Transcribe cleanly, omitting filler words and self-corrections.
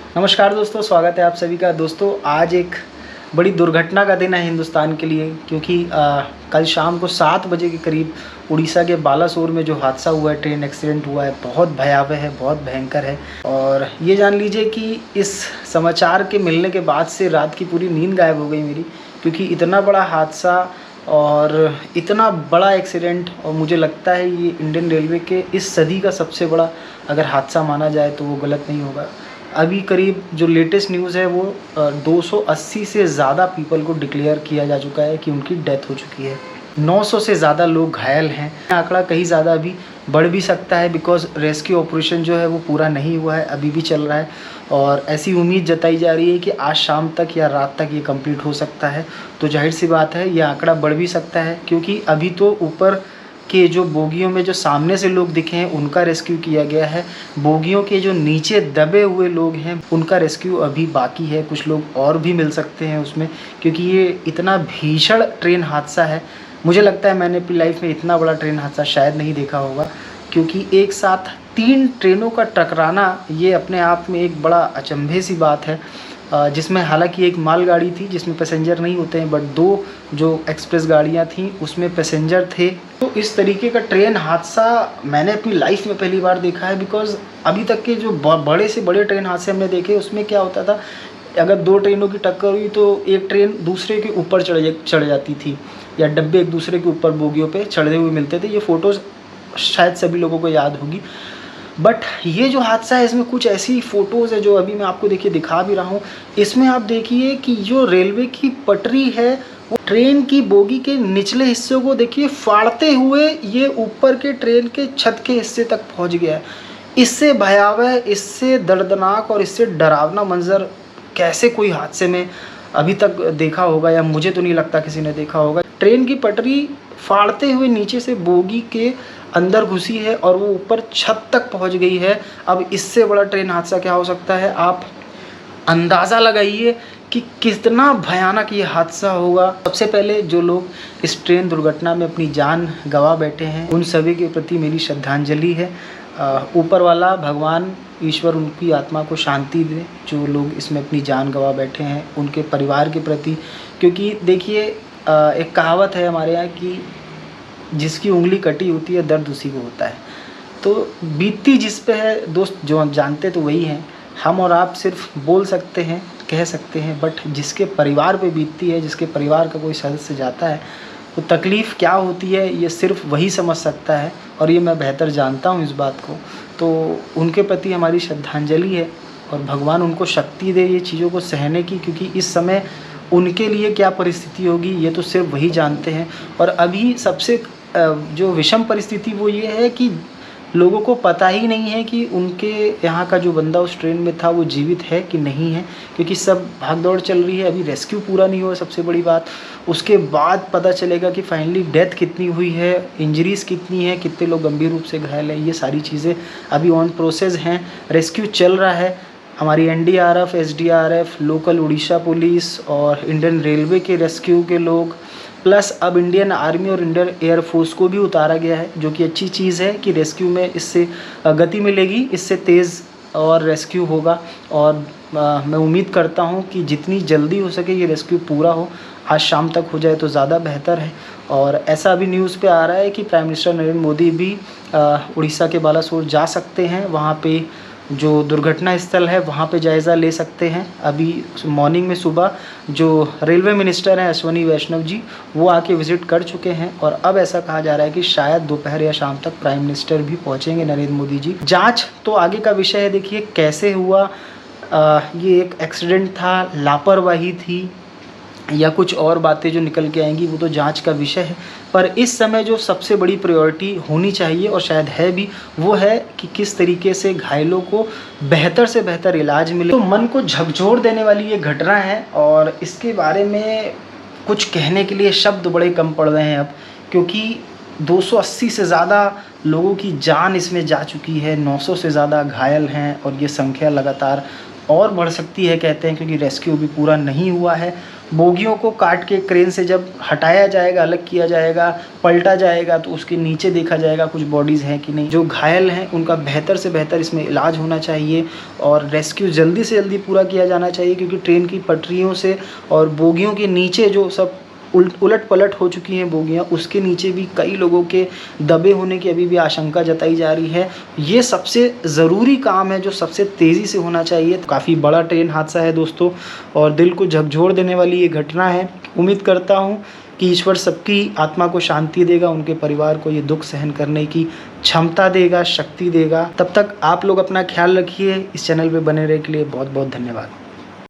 नमस्कार दोस्तों, स्वागत है आप सभी का। दोस्तों आज एक बड़ी दुर्घटना का दिन है हिंदुस्तान के लिए, क्योंकि कल शाम को 7 बजे के करीब उड़ीसा के बालासोर में जो हादसा हुआ है, ट्रेन एक्सीडेंट हुआ है, बहुत भयावह है, बहुत भयंकर है। और ये जान लीजिए कि इस समाचार के मिलने के बाद से रात की पूरी नींद गायब हो गई मेरी, क्योंकि इतना बड़ा हादसा और इतना बड़ा एक्सीडेंट, और मुझे लगता है ये इंडियन रेलवे के इस सदी का सबसे बड़ा अगर हादसा माना जाए तो वो गलत नहीं होगा। अभी करीब जो लेटेस्ट न्यूज़ है वो 280 से ज़्यादा पीपल को डिक्लेयर किया जा चुका है कि उनकी डेथ हो चुकी है। 900 से ज़्यादा लोग घायल हैं। आंकड़ा कहीं ज़्यादा अभी बढ़ भी सकता है, बिकॉज रेस्क्यू ऑपरेशन जो है वो पूरा नहीं हुआ है, अभी भी चल रहा है। और ऐसी उम्मीद जताई जा रही है कि आज शाम तक या रात तक ये कंप्लीट हो सकता है। तो जाहिर सी बात है ये आंकड़ा बढ़ भी सकता है, क्योंकि अभी तो ऊपर के जो बोगियों में जो सामने से लोग दिखे हैं उनका रेस्क्यू किया गया है। बोगियों के जो नीचे दबे हुए लोग हैं उनका रेस्क्यू अभी बाकी है। कुछ लोग और भी मिल सकते हैं उसमें, क्योंकि ये इतना भीषण ट्रेन हादसा है। मुझे लगता है मैंने अपनी लाइफ में इतना बड़ा ट्रेन हादसा शायद नहीं देखा होगा, क्योंकि एक साथ 3 ट्रेनों का टकराना ये अपने आप में एक बड़ा अचंभे सी बात है। जिसमें हालांकि एक मालगाड़ी थी जिसमें पैसेंजर नहीं होते हैं, बट 2 जो एक्सप्रेस गाड़ियां थी उसमें पैसेंजर थे। तो इस तरीके का ट्रेन हादसा मैंने अपनी लाइफ में पहली बार देखा है, बिकॉज अभी तक के जो बड़े से बड़े ट्रेन हादसे हमने देखे उसमें क्या होता था, अगर 2 ट्रेनों की टक्कर हुई तो एक ट्रेन दूसरे के ऊपर चढ़ जाती थी, या डब्बे एक दूसरे के ऊपर बोगियों पे चढ़े हुए मिलते थे। ये फ़ोटोज़ शायद सभी लोगों को याद होगी। बट ये जो हादसा है इसमें कुछ ऐसी फ़ोटोज़ है जो अभी मैं आपको देखिए दिखा भी रहा हूँ। इसमें आप देखिए कि जो रेलवे की पटरी है वो ट्रेन की बोगी के निचले हिस्से को देखिए फाड़ते हुए ये ऊपर के ट्रेन के छत के हिस्से तक पहुँच गया है। इससे भयावह, इससे दर्दनाक और इससे डरावना मंजर कैसे कोई हादसे में अभी तक देखा होगा, या मुझे तो नहीं लगता किसी ने देखा होगा। ट्रेन की पटरी फाड़ते हुए नीचे से बोगी के अंदर घुसी है और वो ऊपर छत तक पहुंच गई है। अब इससे बड़ा ट्रेन हादसा क्या हो सकता है, आप अंदाज़ा लगाइए कि कितना भयानक ये हादसा होगा। सबसे पहले जो लोग इस ट्रेन दुर्घटना में अपनी जान गंवा बैठे हैं उन सभी के प्रति मेरी श्रद्धांजलि है। ऊपर वाला भगवान ईश्वर उनकी आत्मा को शांति दे, जो लोग इसमें अपनी जान गंवा बैठे हैं उनके परिवार के प्रति। क्योंकि देखिए एक कहावत है हमारे यहाँ कि जिसकी उंगली कटी होती है दर्द उसी को होता है। तो बीतती जिस पे है दोस्त, जो जानते तो वही हैं। हम और आप सिर्फ बोल सकते हैं, कह सकते हैं, बट जिसके परिवार पे बीतती है, जिसके परिवार का कोई सदस्य जाता है, तो तकलीफ़ क्या होती है ये सिर्फ वही समझ सकता है, और ये मैं बेहतर जानता हूँ इस बात को। तो उनके प्रति हमारी श्रद्धांजलि है और भगवान उनको शक्ति दे ये चीज़ों को सहने की, क्योंकि इस समय उनके लिए क्या परिस्थिति होगी ये तो सिर्फ वही जानते हैं। और अभी सबसे जो विषम परिस्थिति वो ये है कि लोगों को पता ही नहीं है कि उनके यहाँ का जो बंदा उस ट्रेन में था वो जीवित है कि नहीं है, क्योंकि सब भाग दौड़ चल रही है। अभी रेस्क्यू पूरा नहीं हुआ सबसे बड़ी बात, उसके बाद पता चलेगा कि फाइनली डेथ कितनी हुई है, इंजरीज़ कितनी है, कितने लोग गंभीर रूप से घायल हैं। ये सारी चीज़ें अभी ऑन प्रोसेस हैं, रेस्क्यू चल रहा है। हमारी NDRF, SDRF, local Orissa police और इंडियन रेलवे के रेस्क्यू के लोग, प्लस अब इंडियन आर्मी और इंडियन एयरफोर्स को भी उतारा गया है, जो कि अच्छी चीज़ है कि रेस्क्यू में इससे गति मिलेगी, इससे तेज़ और रेस्क्यू होगा। और मैं उम्मीद करता हूं कि जितनी जल्दी हो सके ये रेस्क्यू पूरा हो, आज शाम तक हो जाए तो ज़्यादा बेहतर है। और ऐसा अभी न्यूज़ पे आ रहा है कि प्राइम मिनिस्टर नरेंद्र मोदी भी उड़ीसा के बालासोर जा सकते हैं, वहाँ पे जो दुर्घटना स्थल है वहाँ पे जायज़ा ले सकते हैं। अभी मॉर्निंग में सुबह जो रेलवे मिनिस्टर हैं अश्विनी वैष्णव जी, वो आके विज़िट कर चुके हैं, और अब ऐसा कहा जा रहा है कि शायद दोपहर या शाम तक प्राइम मिनिस्टर भी पहुँचेंगे नरेंद्र मोदी जी। जांच तो आगे का विषय है, देखिए कैसे हुआ, ये एक एक्सीडेंट था, लापरवाही थी, या कुछ और बातें जो निकल के आएंगी वो तो जांच का विषय है। पर इस समय जो सबसे बड़ी प्रायोरिटी होनी चाहिए, और शायद है भी, वो है कि किस तरीके से घायलों को बेहतर से बेहतर इलाज मिले। तो मन को झकझोर देने वाली ये घटना है, और इसके बारे में कुछ कहने के लिए शब्द बड़े कम पड़ रहे हैं अब, क्योंकि 280 से ज़्यादा लोगों की जान इसमें जा चुकी है, 900 से ज़्यादा घायल हैं, और ये संख्या लगातार और बढ़ सकती है कहते हैं, क्योंकि रेस्क्यू भी पूरा नहीं हुआ है। बोगियों को काट के क्रेन से जब हटाया जाएगा, अलग किया जाएगा, पलटा जाएगा, तो उसके नीचे देखा जाएगा कुछ बॉडीज़ हैं कि नहीं। जो घायल हैं उनका बेहतर से बेहतर इसमें इलाज होना चाहिए और रेस्क्यू जल्दी से जल्दी पूरा किया जाना चाहिए, क्योंकि ट्रेन की पटरियों से और बोगियों के नीचे जो सब उलट पलट हो चुकी हैं बोगियाँ, उसके नीचे भी कई लोगों के दबे होने की अभी भी आशंका जताई जा रही है। ये सबसे ज़रूरी काम है जो सबसे तेज़ी से होना चाहिए। तो काफ़ी बड़ा ट्रेन हादसा है दोस्तों, और दिल को झकझोर देने वाली ये घटना है। उम्मीद करता हूँ कि ईश्वर सबकी आत्मा को शांति देगा, उनके परिवार को ये दुख सहन करने की क्षमता देगा, शक्ति देगा। तब तक आप लोग अपना ख्याल रखिए। इस चैनल पे बने रहने के लिए बहुत बहुत धन्यवाद।